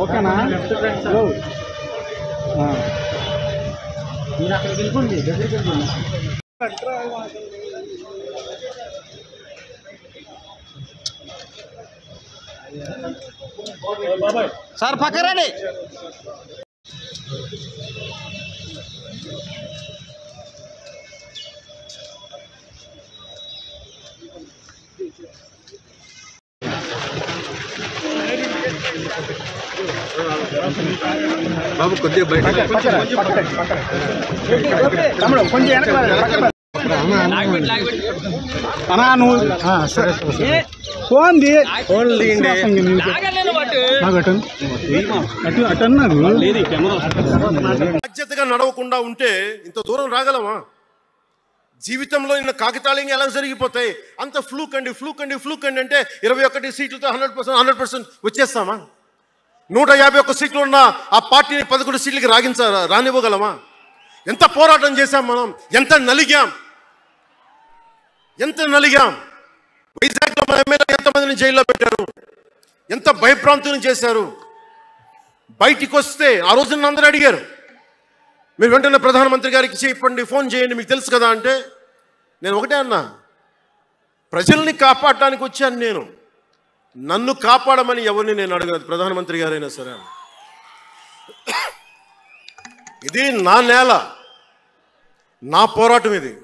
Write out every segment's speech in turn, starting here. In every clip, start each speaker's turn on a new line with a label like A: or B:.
A: ఓకేనా? మీరు అక్కడికి వెళ్ళిపోండి, దగ్గరికి వెళ్ళిపోండి. సార్ పక్కరండి.
B: బాబు కొద్దిగా బయట
A: కొంచెం అన్నా నువ్వు సరే ఫోన్
C: బాధ్యతగా నడవకుండా ఉంటే ఇంత దూరం రాగలమా? జీవితంలో నిన్న కాగితాలు ఎలా జరిగిపోతాయి? అంత ఫ్లూక్ అండి అంటే 21 సీట్లతో 100% వచ్చేస్తామా? 151 సీట్లు ఉన్న ఆ పార్టీని 11 సీట్లకి రానివ్వగలమా? ఎంత పోరాటం చేశాం మనం, ఎంత నలిగాం. వైజాగ్లో మన ఎమ్మెల్యే ఎంతమందిని జైల్లో పెట్టారు, ఎంత భయభ్రాంతులను చేశారు. బయటికి వస్తే ఆ రోజు నన్ను అందరూ అడిగారు, మీరు వెంటనే ప్రధానమంత్రి గారికి చెప్పండి, ఫోన్ చేయండి, మీకు తెలుసు కదా అంటే నేను ఒకటే అన్నా, ప్రజల్ని కాపాడటానికి వచ్చాను నేను, నన్ను కాపాడమని ఎవరిని నేను అడగలేదు, ప్రధానమంత్రి గారైనా సరే. ఇది నా నేల, నా పోరాటం, ఇది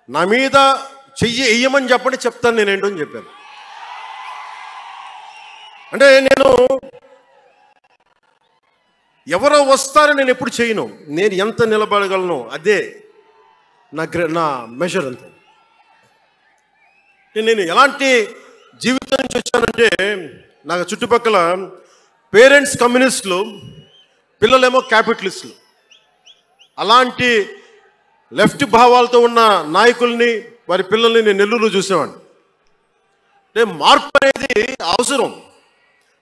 C: నా మీద చెయ్యి వెయ్యమని చెప్పండి, చెప్తాను నేనేంటో అని చెప్పాను. అంటే నేను ఎవరో వస్తారని నేను ఎప్పుడు చేయను, నేను ఎంత నిలబడగలను అదే నా మెజర్. అంతే. నేను ఎలాంటి జీవితం నుంచి వచ్చానంటే, నాకు చుట్టుపక్కల పేరెంట్స్ కమ్యూనిస్టులు, పిల్లలేమో క్యాపిటలిస్టులు, అలాంటి లెఫ్ట్ భావాలతో ఉన్న నాయకుల్ని, వారి పిల్లల్ని నేను నెల్లూరులో చూసేవాడిని. అంటే మార్పు అనేది అవసరం.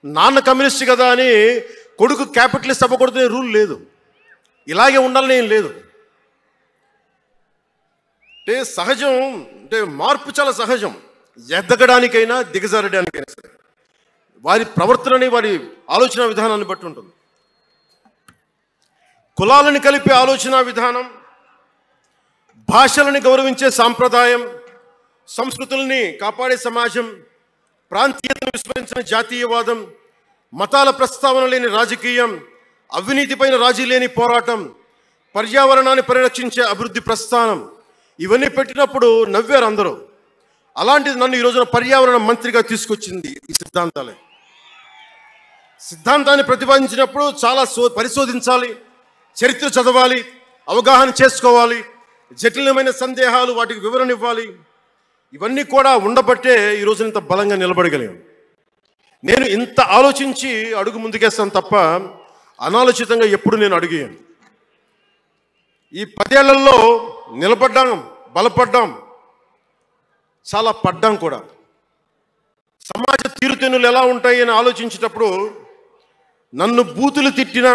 C: నాన్న కమ్యూనిస్ట్ కదా అని కొడుకు క్యాపిటలిస్ట్ అవ్వకూడదనే రూల్ లేదు, ఇలాగే ఉండాలని ఏం లేదు. అంటే సహజం, అంటే మార్పు చాలా సహజం, ఎదగడానికైనా దిగజారడానికైనా సరే. వారి ప్రవర్తనని, వారి ఆలోచన విధానాన్ని బట్టి ఉంటుంది. కులాలను కలిపే ఆలోచన విధానం, భాషలని గౌరవించే సాంప్రదాయం, సంస్కృతుల్ని కాపాడే సమాజం, ప్రాంతీయతను విస్మరించిన జాతీయవాదం, మతాల ప్రస్తావన లేని రాజకీయం, అవినీతిపైన రాజీ లేని పోరాటం, పర్యావరణాన్ని పరిరక్షించే అభివృద్ధి ప్రస్థానం, ఇవన్నీ పెట్టినప్పుడు నవ్వారు అందరూ. అలాంటిది నన్ను ఈ రోజున పర్యావరణ మంత్రిగా తీసుకొచ్చింది ఈ సిద్ధాంతాలే. సిద్ధాంతాన్ని ప్రతిపాదించినప్పుడు చాలా పరిశోధించాలి, చరిత్ర చదవాలి, అవగాహన చేసుకోవాలి, జటిలమైన సందేహాలు వాటికి వివరణ ఇవ్వాలి. ఇవన్నీ కూడా ఉండబట్టే ఈరోజు ఇంత బలంగా నిలబడగలిగాను. నేను ఇంత ఆలోచించి అడుగు ముందుకేస్తాను తప్ప అనాలోచితంగా ఎప్పుడు నేను అడిగాను. ఈ 10 ఏళ్లలో నిలబడ్డాం, బలపడ్డాం, చాలా పడ్డాం కూడా. సమాజ తీరుతెన్నులు ఎలా ఉంటాయి అని ఆలోచించేటప్పుడు నన్ను బూతులు తిట్టినా,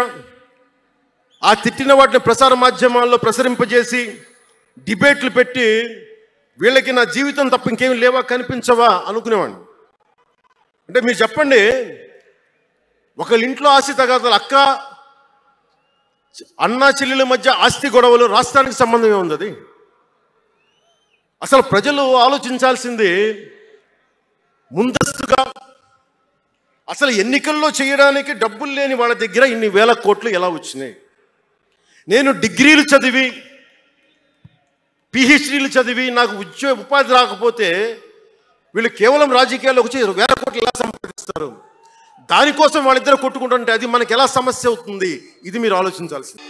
C: ఆ తిట్టిన వాటిని ప్రసార మాధ్యమాల్లో ప్రసరింపజేసి డిబేట్లు పెట్టి వీళ్ళకి నా జీవితం తప్ప ఇంకేమి లేవా, కనిపించవా అనుకునేవాడిని. అంటే మీరు చెప్పండి, ఒకళ్ళ ఇంట్లో ఆస్తి తగాదాలు, అన్నా చెల్లెల మధ్య ఆస్తి గొడవలు రాష్ట్రానికి సంబంధమే ఉంది. అది అసలు ప్రజలు ఆలోచించాల్సింది ముందస్తుగా. అసలు ఎన్నికల్లో చేయడానికి డబ్బులు లేని వాళ్ళ దగ్గర ఇన్ని వేల కోట్లు ఎలా వచ్చినాయి? నేను డిగ్రీలు చదివి, పిహెచ్డీలు చదివి నాకు ఉపాధి రాకపోతే వీళ్ళు కేవలం రాజకీయాల్లోకి వచ్చి వేల కోట్లు ఎలా సంపాదిస్తారు? దానికోసం వాళ్ళిద్దరు కొట్టుకుంటుంటే అది మనకి ఎలా సమస్య అవుతుంది? ఇది మీరు ఆలోచించాల్సింది.